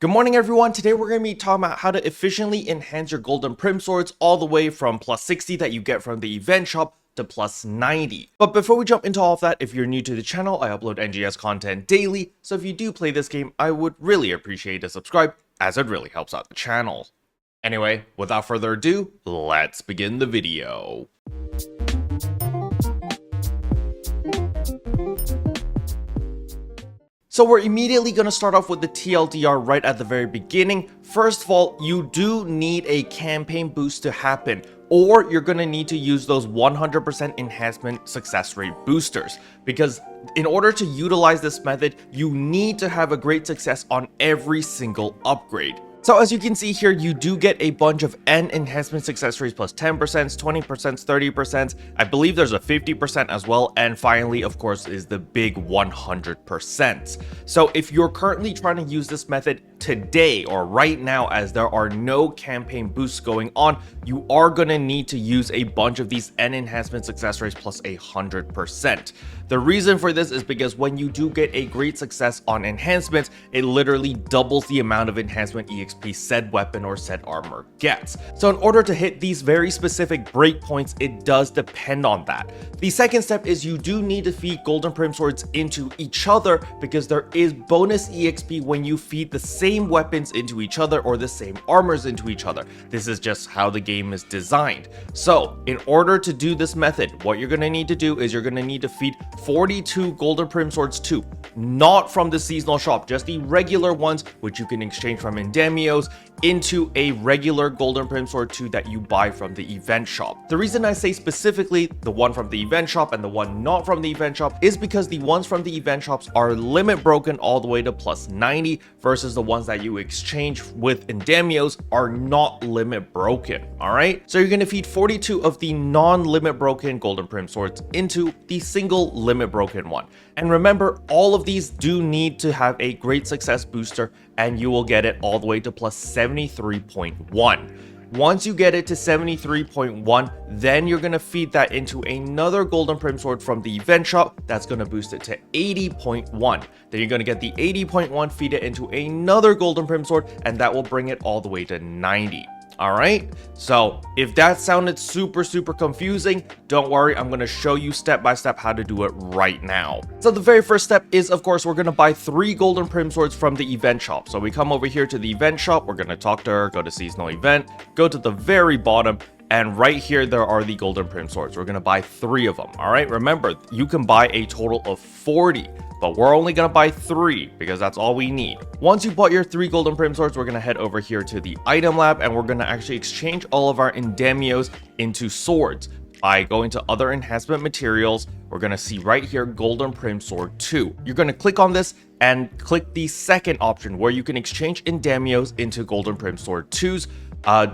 Good morning everyone, today we're going to be talking about how to efficiently enhance your golden prim swords all the way from plus 60 that you get from the event shop to plus 90. But before we jump into all of that, if you're new to the channel, I upload NGS content daily, so if you do play this game, I would really appreciate a subscribe, as it really helps out the channel. Anyway, without further ado, let's begin the video. So we're immediately going to start off with the TLDR right at the very beginning. First of all, you do need a campaign boost to happen, or you're going to need to use those 100% enhancement success rate boosters, because in order to utilize this method, you need to have a great success on every single upgrade. So as you can see here, you do get a bunch of N enhancement success rates plus 10%, 20%, 30%. I believe there's a 50% as well. And finally, of course, is the big 100%. So if you're currently trying to use this method today or right now, as there are no campaign boosts going on, you are going to need to use a bunch of these N enhancement success rates plus 100%. The reason for this is because when you do get a great success on enhancements, it literally doubles the amount of enhancement EXP said weapon or said armor gets. So in order to hit these very specific breakpoints, it does depend on that. The second step is you do need to feed golden prim swords into each other, because there is bonus EXP when you feed the same weapons into each other or the same armors into each other. This is just how the game is designed. So in order to do this method, what you're going to need to do is you're going to need to feed 42 golden prim swords too, not from the seasonal shop, just the regular ones, which you can exchange from Endemios, into a regular golden prim sword 2 that you buy from the event shop. The reason I say specifically the one from the event shop and the one not from the event shop is because the ones from the event shops are limit broken all the way to plus 90, versus the ones that you exchange with Endemios are not limit broken. All right, so you're going to feed 42 of the non-limit broken golden prim swords into the single limit broken one. And remember, all of these do need to have a great success booster, and you will get it all the way to plus 73.1. Once you get it to 73.1, then you're going to feed that into another golden prim sword from the event shop. That's going to boost it to 80.1. Then you're going to get the 80.1, feed it into another golden prim sword, and that will bring it all the way to 90. All right, so if that sounded super confusing, don't worry, I'm going to show you step by step how to do it right now. So the very first step is, of course, we're going to buy 3 golden prim swords from the event shop. So we come over here to the event shop, we're going to talk to her, go to seasonal event, go to the very bottom, and right here there are the golden prim swords. We're going to buy 3 of them. All right, remember, you can buy a total of 40. But we're only going to buy 3 because that's all we need. Once you bought your 3 golden prim swords, we're going to head over here to the item lab, and we're going to actually exchange all of our Endemios into swords. By going to other enhancement materials, we're going to see right here golden prim sword 2. You're going to click on this and click the second option where you can exchange Endemios into golden prim sword 2s.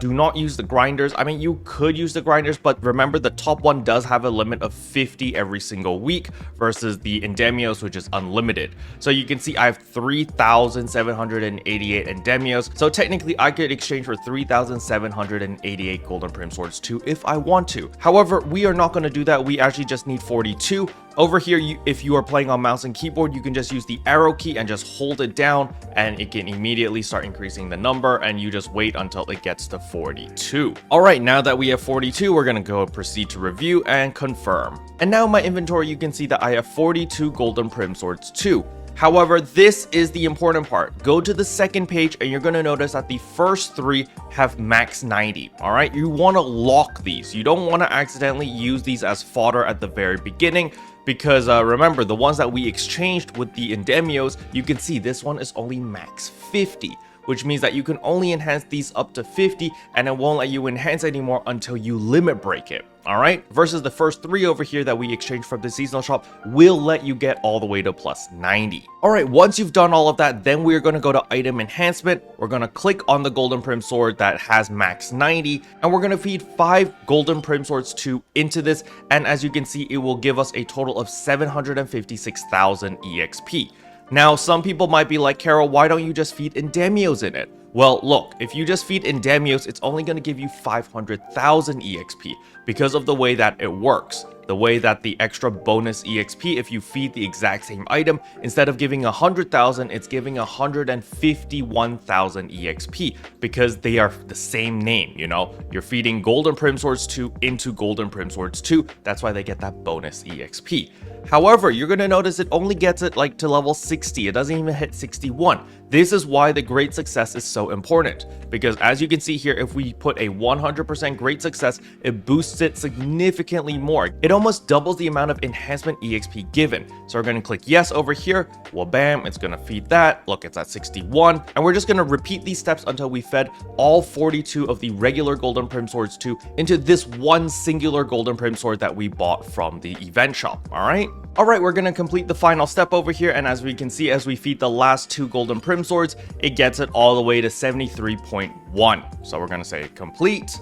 Do not use the grinders. I mean, you could use the grinders, but remember the top one does have a limit of 50 every single week versus the Endemios, which is unlimited. So you can see I have 3,788 Endemios. So technically I could exchange for 3,788 golden prim swords too if I want to. However, we are not going to do that. We actually just need 42. Over here, if you are playing on mouse and keyboard, you can just use the arrow key and just hold it down, and it can immediately start increasing the number, and you just wait until it gets to 42. All right, now that we have 42, we're going to proceed to review and confirm. And now in my inventory, you can see that I have 42 golden prim swords too. However, this is the important part. Go to the second page and you're going to notice that the first 3 have max 90. All right, you want to lock these. You don't want to accidentally use these as fodder at the very beginning, because remember, the ones that we exchanged with the Endemios, you can see this one is only max 50. Which means that you can only enhance these up to 50, and it won't let you enhance anymore until you limit break it. All right, versus the first 3 over here that we exchanged from the seasonal shop will let you get all the way to plus 90. All right, once you've done all of that, then we're going to go to item enhancement. We're going to click on the golden prim sword that has max 90, and we're going to feed 5 golden prim swords 2 into this, and as you can see, it will give us a total of 756,000 EXP. Now, some people might be like, Carol, why don't you just feed Endemios in it? Well, look, if you just feed Endemios, it's only going to give you 500,000 EXP because of the way that it works. the way that the extra bonus EXP, if you feed the exact same item, instead of giving 100,000, it's giving 151,000 EXP because they are the same name, you know? You're feeding Golden Prim Swords 2 into Golden Prim Swords 2. That's why they get that bonus EXP. However, you're going to notice it only gets it like to level 60. It doesn't even hit 61. This is why the great success is so important, because as you can see here, if we put a 100% great success, it boosts it significantly more. It almost doubles the amount of enhancement EXP given. So we're going to click yes over here. Well, bam, it's going to feed that. Look, it's at 61. And we're just going to repeat these steps until we fed all 42 of the regular Golden Prim Swords 2 into this one singular Golden Prim Sword that we bought from the event shop. All right. We're going to complete the final step over here, and as we can see, as we feed the last 2 Golden Prim Swords, it gets it all the way to 73.1. So we're going to say complete,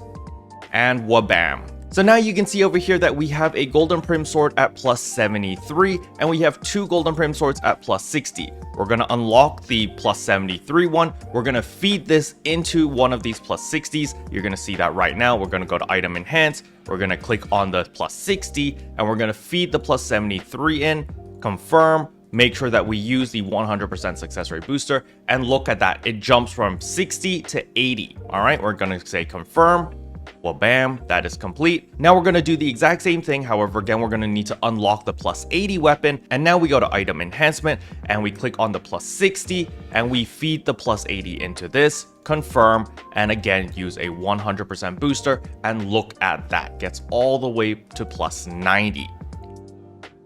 and wabam. So now you can see over here that we have a Golden Prim Sword at plus 73, and we have 2 Golden Prim Swords at plus 60. We're going to unlock the plus 73 one. We're going to feed this into one of these plus 60s. You're going to see that right now. We're going to go to Item Enhance. We're going to click on the plus 60, and we're going to feed the plus 73 in, confirm, make sure that we use the 100% success rate booster, and look at that. It jumps from 60 to 80. All right, we're going to say confirm. Well, bam, that is complete. Now we're going to do the exact same thing. However, again, we're going to need to unlock the plus 80 weapon. And now we go to Item Enhancement and we click on the plus 60 and we feed the plus 80 into this, confirm, and again, use a 100% booster. And look at that, gets all the way to plus 90.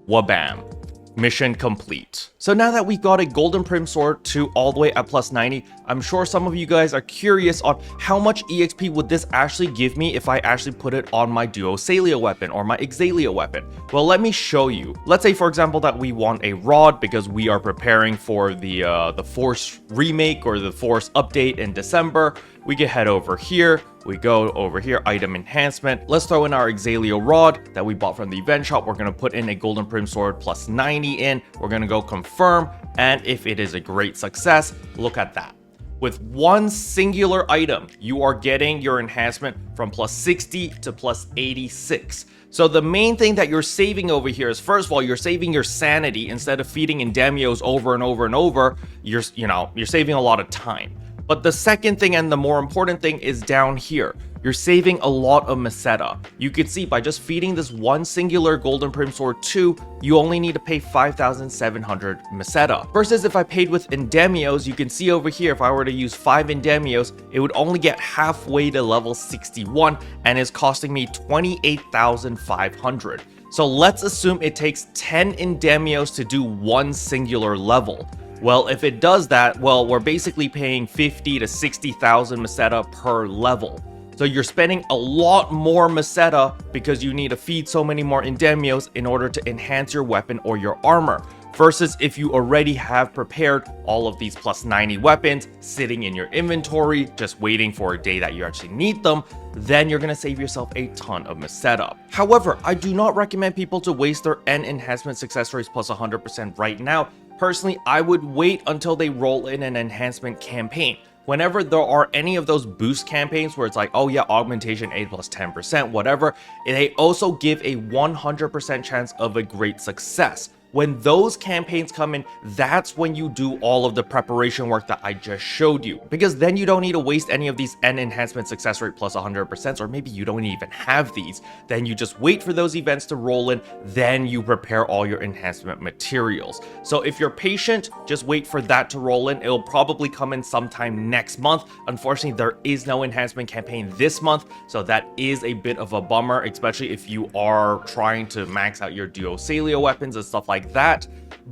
Wabam. Mission complete. So now that we've got a Golden Prim Sword 2 all the way at plus 90, I'm sure some of you guys are curious on how much EXP would this actually give me if I actually put it on my Duosalia weapon or my Exalia weapon. Well, let me show you. Let's say, for example, that we want a rod because we are preparing for the Force remake or the Force update in December. We can head over here. We go over here, Item Enhancement. Let's throw in our Exalia rod that we bought from the event shop. We're going to put in a Golden Prim Sword plus 90 in. We're going to go confirm. And if it is a great success, look at that. With one singular item, you are getting your enhancement from plus 60 to plus 86. So the main thing that you're saving over here is, first of all, you're saving your sanity. Instead of feeding Endemios over and over and over, you're saving a lot of time. But the second thing and the more important thing is down here. You're saving a lot of Meseta. You can see by just feeding this one singular Golden Prim Sword 2, you only need to pay 5,700 Meseta. Versus if I paid with Endemios, you can see over here, if I were to use 5 Endemios, it would only get halfway to level 61 and is costing me 28,500. So let's assume it takes 10 Endemios to do one singular level. Well, if it does that, well, we're basically paying 50 to 60,000 Meseta per level. So you're spending a lot more Meseta because you need to feed so many more Endemios in order to enhance your weapon or your armor. Versus if you already have prepared all of these plus 90 weapons sitting in your inventory, just waiting for a day that you actually need them, then you're going to save yourself a ton of Meseta. However, I do not recommend people to waste their N enhancement success rates plus 100% right now. Personally, I would wait until they roll in an enhancement campaign. Whenever there are any of those boost campaigns where it's like, oh yeah, augmentation 8 plus 10%, whatever, they also give a 100% chance of a great success. When those campaigns come in, that's when you do all of the preparation work that I just showed you. Because then you don't need to waste any of these N enhancement success rate plus 100%, or maybe you don't even have these. Then you just wait for those events to roll in, then you prepare all your enhancement materials. So if you're patient, just wait for that to roll in. It'll probably come in sometime next month. Unfortunately, there is no enhancement campaign this month, so that is a bit of a bummer, especially if you are trying to max out your Duosalia weapons and stuff like that.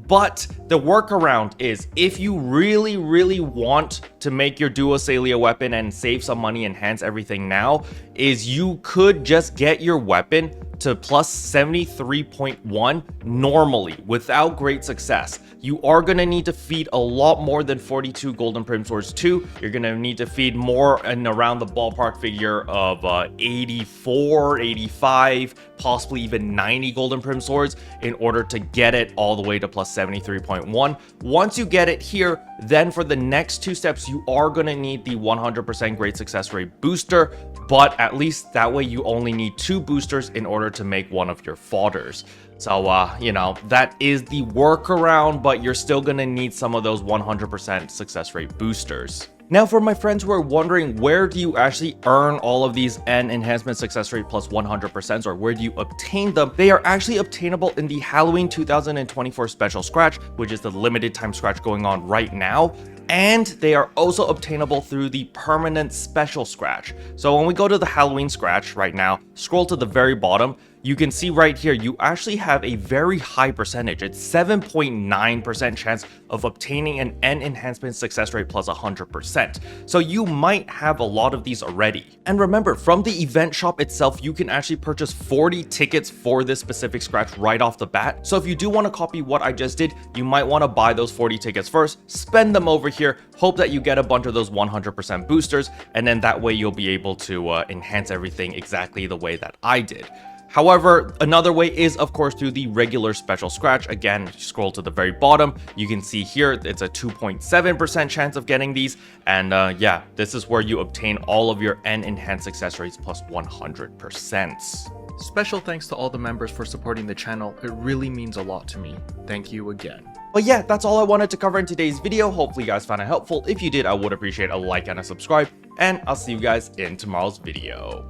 But the workaround is, if you really want to make your Duosalia weapon and save some money, enhance everything now, is you could just get your weapon to plus 73.1 normally without great success. You are going to need to feed a lot more than 42 Golden Prim Swords 2. You're going to need to feed more and around the ballpark figure of 84, 85, possibly even 90 Golden Prim Swords in order to get it all the way to plus 73.1. Once you get it here, then for the next 2 steps, you are going to need the 100% great success rate booster, but at least that way you only need 2 boosters in order to make one of your fodders. So, you know, that is the workaround, but you're still gonna need some of those 100% success rate boosters. Now, for my friends who are wondering, where do you actually earn all of these N enhancement success rate plus 100%, or where do you obtain them? They are actually obtainable in the Halloween 2024 special scratch, which is the limited time scratch going on right now. And they are also obtainable through the permanent special scratch. So when we go to the Halloween scratch right now, scroll to the very bottom, you can see right here, you actually have a very high percentage. It's 7.9% chance of obtaining an N enhancement success rate plus 100%. So you might have a lot of these already. And remember, from the event shop itself, you can actually purchase 40 tickets for this specific scratch right off the bat. So if you do want to copy what I just did, you might want to buy those 40 tickets first, spend them over here, hope that you get a bunch of those 100% boosters, and then that way you'll be able to enhance everything exactly the way that I did. However, another way is, of course, through the regular special scratch. Again, scroll to the very bottom, you can see here it's a 2.7% chance of getting these. And yeah, this is where you obtain all of your N enhanced success rates plus 100%. Special thanks to all the members for supporting the channel. It really means a lot to me. Thank you again. But yeah, that's all I wanted to cover in today's video. Hopefully you guys found it helpful. If you did, I would appreciate a like and a subscribe. And I'll see you guys in tomorrow's video.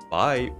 Bye.